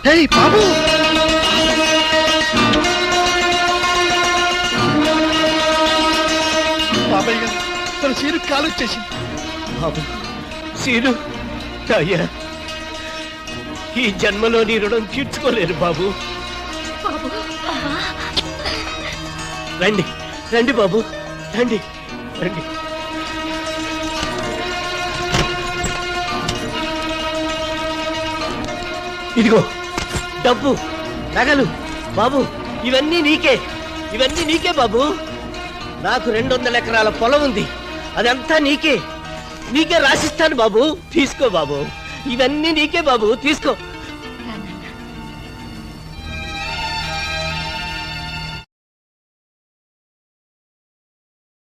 బాబు బాబాయ్ గారు తన సీరు కాలు వచ్చేసింది. బాబు సీను అయ్యా, ఈ జన్మలో నీ రుణం తీర్చుకోలేరు బాబు. రండి రండి బాబు, రండి రండి. ఇదిగో డబ్బు, నగలు బాబు, ఇవన్నీ నీకే, ఇవన్నీ నీకే బాబు. నాకు 200 ఎకరాల పొలం ఉంది, అదంతా నీకే, నీకే రాసిస్తాను బాబు. తీసుకో బాబు, ఇవన్నీ నీకే బాబు, తీసుకో.